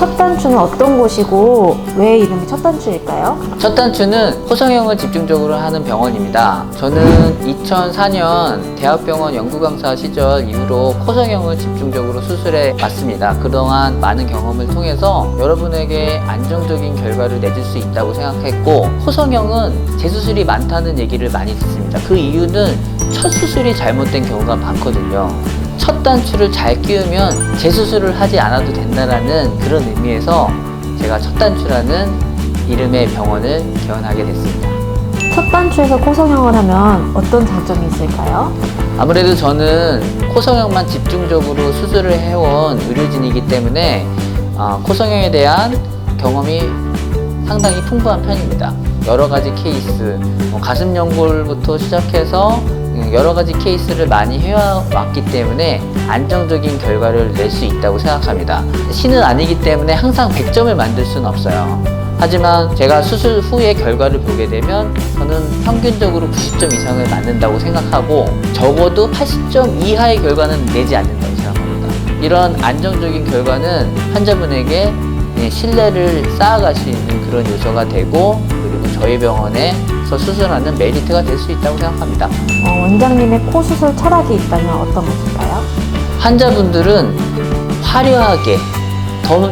첫 단추는 어떤 곳이고 왜 이름이 첫 단추일까요? 첫 단추는 호성형을 집중적으로 하는 병원입니다. 저는 2004년 대학병원 연구강사 시절 이후로 호성형을 집중적으로 수술해 왔습니다. 그동안 많은 경험을 통해서 여러분에게 안정적인 결과를 내줄 수 있다고 생각했고, 호성형은 재수술이 많다는 얘기를 많이 듣습니다. 그 이유는 첫 수술이 잘못된 경우가 많거든요. 첫 단추를 잘 끼우면 재수술을 하지 않아도 된다는 그런 의미에서 제가 첫 단추라는 이름의 병원을 개원하게 됐습니다. 첫 단추에서 코성형을 하면 어떤 장점이 있을까요? 아무래도 저는 코성형만 집중적으로 수술을 해온 의료진이기 때문에 코성형에 대한 경험이 상당히 풍부한 편입니다. 여러 가지 케이스, 가슴 연골부터 시작해서 여러 가지 케이스를 많이 해왔기 때문에 안정적인 결과를 낼 수 있다고 생각합니다. 신은 아니기 때문에 항상 100점을 만들 수는 없어요. 하지만 제가 수술 후의 결과를 보게 되면 저는 평균적으로 90점 이상을 맞는다고 생각하고, 적어도 80점 이하의 결과는 내지 않는다고 생각합니다. 이런 안정적인 결과는 환자분에게 신뢰를 쌓아갈 수 있는 그런 요소가 되고, 그리고 저희 병원에서 수술하는 메리트가 될 수 있다고 생각합니다. 원장님의 코 수술 철학이 있다면 어떤 것일까요? 환자분들은 화려하게,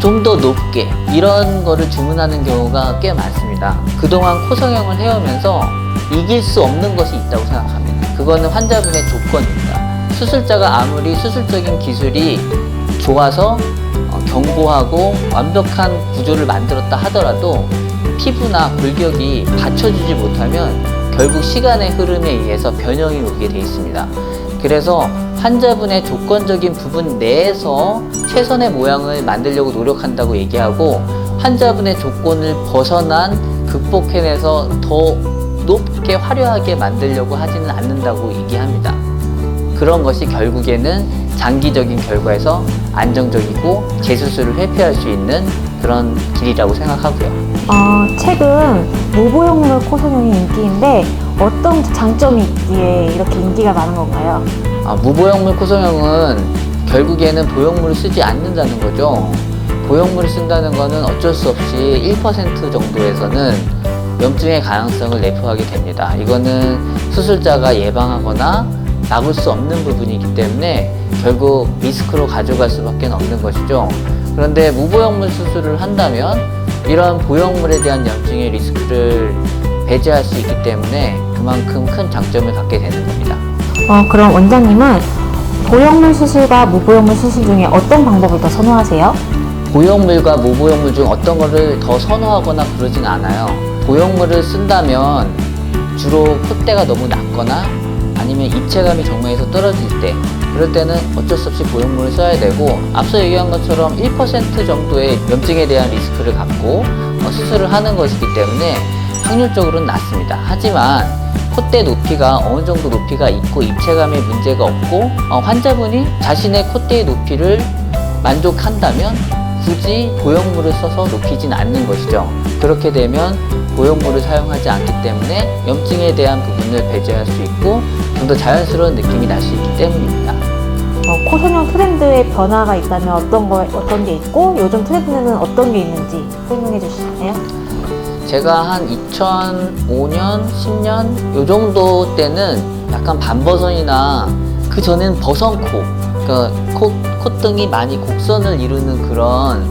좀 더 높게 이런 거를 주문하는 경우가 꽤 많습니다. 그동안 코성형을 해오면서 이길 수 없는 것이 있다고 생각합니다. 그거는 환자분의 조건입니다. 수술자가 아무리 수술적인 기술이 좋아서 견고하고 완벽한 구조를 만들었다 하더라도 피부나 골격이 받쳐주지 못하면 결국 시간의 흐름에 의해서 변형이 오게 돼 있습니다. 그래서 환자분의 조건적인 부분 내에서 최선의 모양을 만들려고 노력한다고 얘기하고, 환자분의 조건을 벗어난 극복해내서 더 높게 화려하게 만들려고 하지는 않는다고 얘기합니다. 그런 것이 결국에는 장기적인 결과에서 안정적이고 재수술을 회피할 수 있는 그런 길이라고 생각하고요. 최근 무보형물 코성형이 인기인데 어떤 장점이 있기에 이렇게 인기가 많은 건가요? 무보형물 코성형은 결국에는 보형물을 쓰지 않는다는 거죠. 보형물을 쓴다는 거는 어쩔 수 없이 1% 정도에서는 염증의 가능성을 내포하게 됩니다. 이거는 수술자가 예방하거나 막을 수 없는 부분이기 때문에 결국 리스크로 가져갈 수밖에 없는 것이죠. 그런데 무보형물 수술을 한다면 이러한 보형물에 대한 염증의 리스크를 배제할 수 있기 때문에 그만큼 큰 장점을 갖게 되는 겁니다. 그럼 원장님은 보형물 수술과 무보형물 수술 중에 어떤 방법을 더 선호하세요? 보형물과 무보형물 중 어떤 거를 더 선호하거나 그러진 않아요. 보형물을 쓴다면 주로 콧대가 너무 낮거나 아니면 입체감이 정면에서 떨어질 때, 그럴 때는 어쩔 수 없이 보형물을 써야 되고, 앞서 얘기한 것처럼 1% 정도의 염증에 대한 리스크를 갖고 수술을 하는 것이기 때문에 확률적으로는 낮습니다. 하지만 콧대 높이가 어느 정도 높이가 있고 입체감에 문제가 없고 환자분이 자신의 콧대의 높이를 만족한다면 굳이 보형물을 써서 높이진 않는 것이죠. 그렇게 되면 보형물을 사용하지 않기 때문에 염증에 대한 부분을 배제할 수 있고 좀 더 자연스러운 느낌이 날 수 있기 때문입니다. 코성형 트렌드의 변화가 있다면 어떤 게 있고 요즘 트렌드는 어떤 게 있는지 설명해 주실까요? 제가 한 2005년, 10년 요 정도 때는 약간 반버선이나 그 전엔 버선코, 그러니까 콧등이 많이 곡선을 이루는 그런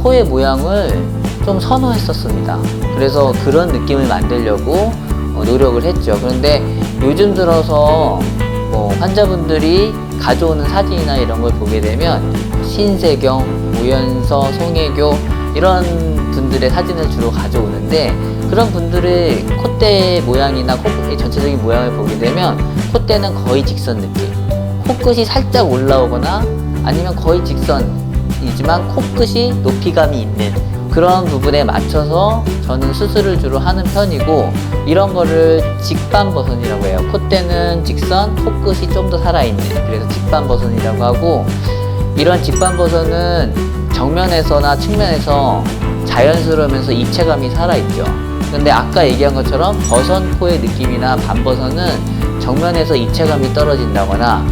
코의 모양을 좀 선호했었습니다. 그래서 그런 느낌을 만들려고 노력을 했죠. 그런데 요즘 들어서 환자분들이 가져오는 사진이나 이런 걸 보게 되면 신세경, 오연서, 송혜교 이런 분들의 사진을 주로 가져오는데, 그런 분들의 콧대 모양이나 콧의 전체적인 모양을 보게 되면 콧대는 거의 직선 느낌, 코끝이 살짝 올라오거나 아니면 거의 직선이지만 코끝이 높이감이 있는 그런 부분에 맞춰서 저는 수술을 주로 하는 편이고, 이런 거를 직반버선이라고 해요. 콧대는 직선, 코끝이 좀 더 살아있는, 그래서 직반버선이라고 하고, 이런 직반버선은 정면에서나 측면에서 자연스러우면서 입체감이 살아있죠. 근데 아까 얘기한 것처럼 버선코의 느낌이나 반버선은 정면에서 입체감이 떨어진다거나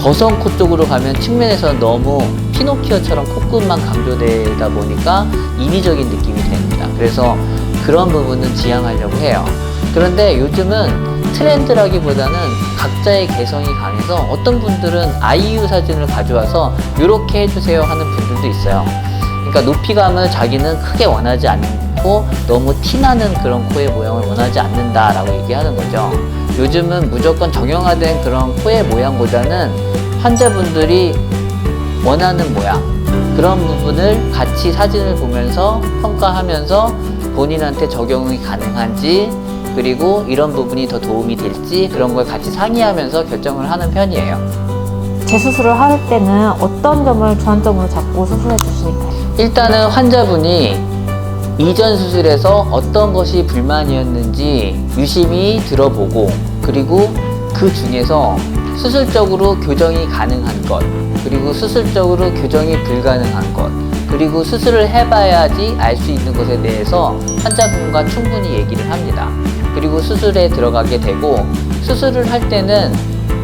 버선코 쪽으로 가면 측면에서 너무 피노키오처럼 코끝만 강조되다 보니까 인위적인 느낌이 됩니다. 그래서 그런 부분은 지양하려고 해요. 그런데 요즘은 트렌드라기보다는 각자의 개성이 강해서 어떤 분들은 아이유 사진을 가져와서 이렇게 해주세요 하는 분들도 있어요. 그러니까 높이감을 자기는 크게 원하지 않고 너무 티나는 그런 코의 모양을 원하지 않는다라고 얘기하는 거죠. 요즘은 무조건 정형화된 그런 코의 모양보다는 환자분들이 원하는 모양, 그런 부분을 같이 사진을 보면서 평가하면서 본인한테 적용이 가능한지, 그리고 이런 부분이 더 도움이 될지 그런 걸 같이 상의하면서 결정을 하는 편이에요. 재수술을 할 때는 어떤 점을 주안점으로 잡고 수술해 주시니까요? 일단은 환자분이 이전 수술에서 어떤 것이 불만이었는지 유심히 들어보고, 그리고 그 중에서 수술적으로 교정이 가능한 것, 그리고 수술적으로 교정이 불가능한 것, 그리고 수술을 해봐야지 알 수 있는 것에 대해서 환자분과 충분히 얘기를 합니다. 그리고 수술에 들어가게 되고, 수술을 할 때는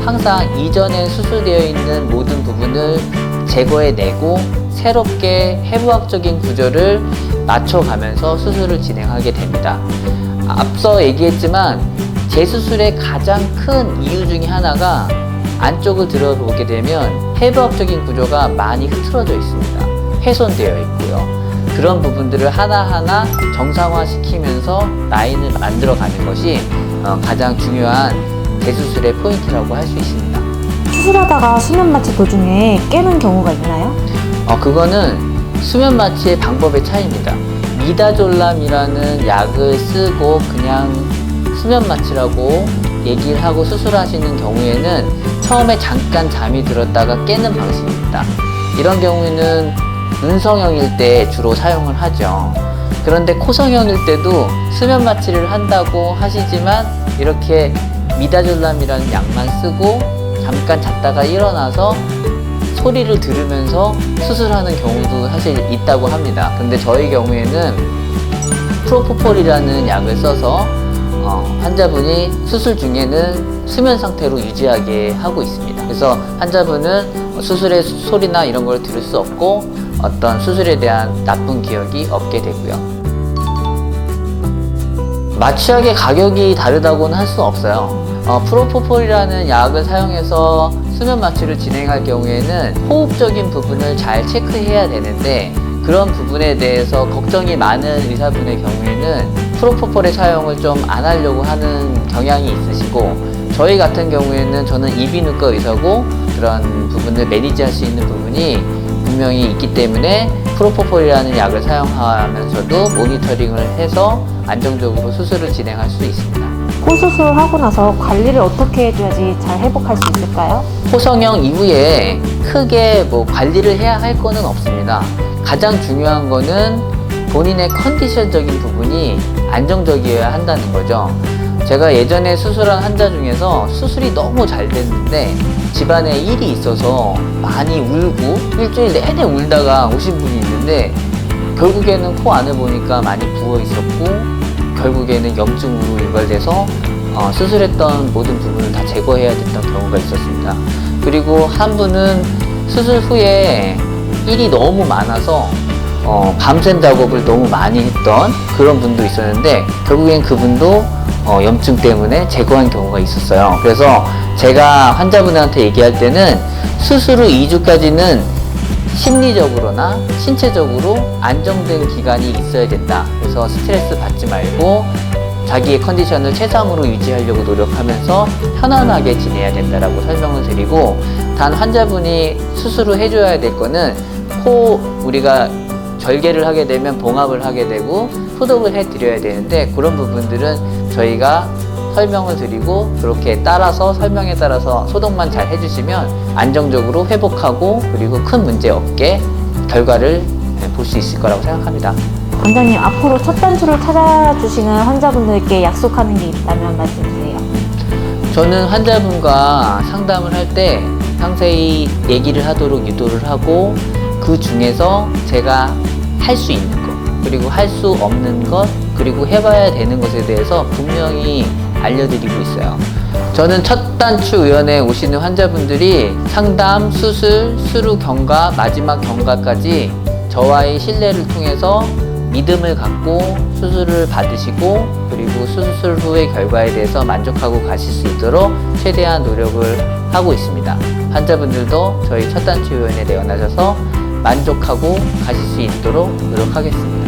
항상 이전에 수술되어 있는 모든 부분을 제거해내고 새롭게 해부학적인 구조를 맞춰가면서 수술을 진행하게 됩니다. 앞서 얘기했지만 재수술의 가장 큰 이유 중에 하나가 안쪽을 들어보게 되면 해부학적인 구조가 많이 흐트러져 있습니다. 훼손되어 있고요. 그런 부분들을 하나하나 정상화시키면서 라인을 만들어가는 것이 가장 중요한 재수술의 포인트라고 할 수 있습니다. 수술하다가 수면 마취 도중에 깨는 경우가 있나요? 그거는 수면 마취의 방법의 차이입니다. 미다졸람이라는 약을 쓰고 그냥 수면 마취라고 얘기를 하고 수술하시는 경우에는 처음에 잠깐 잠이 들었다가 깨는 방식입니다. 이런 경우에는 눈성형일 때 주로 사용을 하죠. 그런데 코성형일 때도 수면 마취를 한다고 하시지만 이렇게 미다졸람이라는 약만 쓰고 잠깐 잤다가 일어나서 소리를 들으면서 수술하는 경우도 사실 있다고 합니다. 근데 저희 경우에는 프로포폴이라는 약을 써서 환자분이 수술 중에는 수면 상태로 유지하게 하고 있습니다. 그래서 환자분은 수술의 소리나 이런 걸 들을 수 없고 어떤 수술에 대한 나쁜 기억이 없게 되고요. 마취약의 가격이 다르다고는 할 수 없어요. 프로포폴이라는 약을 사용해서 수면 마취를 진행할 경우에는 호흡적인 부분을 잘 체크해야 되는데, 그런 부분에 대해서 걱정이 많은 의사분의 경우에는 프로포폴의 사용을 좀 안 하려고 하는 경향이 있으시고, 저희 같은 경우에는 저는 이비인후과 의사고 그런 부분을 매니지할 수 있는 부분이 분명히 있기 때문에 프로포폴이라는 약을 사용하면서도 모니터링을 해서 안정적으로 수술을 진행할 수 있습니다. 코 수술하고 나서 관리를 어떻게 해줘야지 잘 회복할 수 있을까요? 코성형 이후에 크게 관리를 해야 할 거는 없습니다. 가장 중요한 거는 본인의 컨디션적인 부분이 안정적이어야 한다는 거죠. 제가 예전에 수술한 환자 중에서 수술이 너무 잘 됐는데 집안에 일이 있어서 많이 울고 일주일 내내 울다가 오신 분이 있는데, 결국에는 코 안을 보니까 많이 부어 있었고 결국에는 염증으로 유발돼서 수술했던 모든 부분을 다 제거해야 됐던 경우가 있었습니다. 그리고 한 분은 수술 후에 일이 너무 많아서 밤샘 작업을 너무 많이 했던 그런 분도 있었는데, 결국엔 그분도 염증 때문에 제거한 경우가 있었어요. 그래서 제가 환자분한테 얘기할 때는 수술 후 2주까지는 심리적으로나 신체적으로 안정된 기간이 있어야 된다. 그래서 스트레스 받지 말고 자기의 컨디션을 최상으로 유지하려고 노력하면서 편안하게 지내야 된다라고 설명을 드리고, 단 환자분이 수술을 해줘야 될 거는 코 우리가 절개를 하게 되면 봉합을 하게 되고 소독을 해드려야 되는데, 그런 부분들은 저희가 설명을 드리고 그렇게 따라서 설명에 따라서 소독만 잘 해주시면 안정적으로 회복하고 그리고 큰 문제 없게 결과를 볼 수 있을 거라고 생각합니다. 원장님, 앞으로 첫 단추를 찾아주시는 환자분들께 약속하는 게 있다면 말씀 주세요. 저는 환자분과 상담을 할 때 상세히 얘기를 하도록 유도를 하고, 그 중에서 제가 할 수 있는 것, 그리고 할 수 없는 것, 그리고 해봐야 되는 것에 대해서 분명히 알려드리고 있어요. 저는 첫 단추 의원에 오시는 환자분들이 상담, 수술, 수루 경과, 마지막 경과까지 저와의 신뢰를 통해서 믿음을 갖고 수술을 받으시고 그리고 수술 후의 결과에 대해서 만족하고 가실 수 있도록 최대한 노력을 하고 있습니다. 환자분들도 저희 첫 단추 의원에 내원하셔서 만족하고 가실 수 있도록 노력하겠습니다.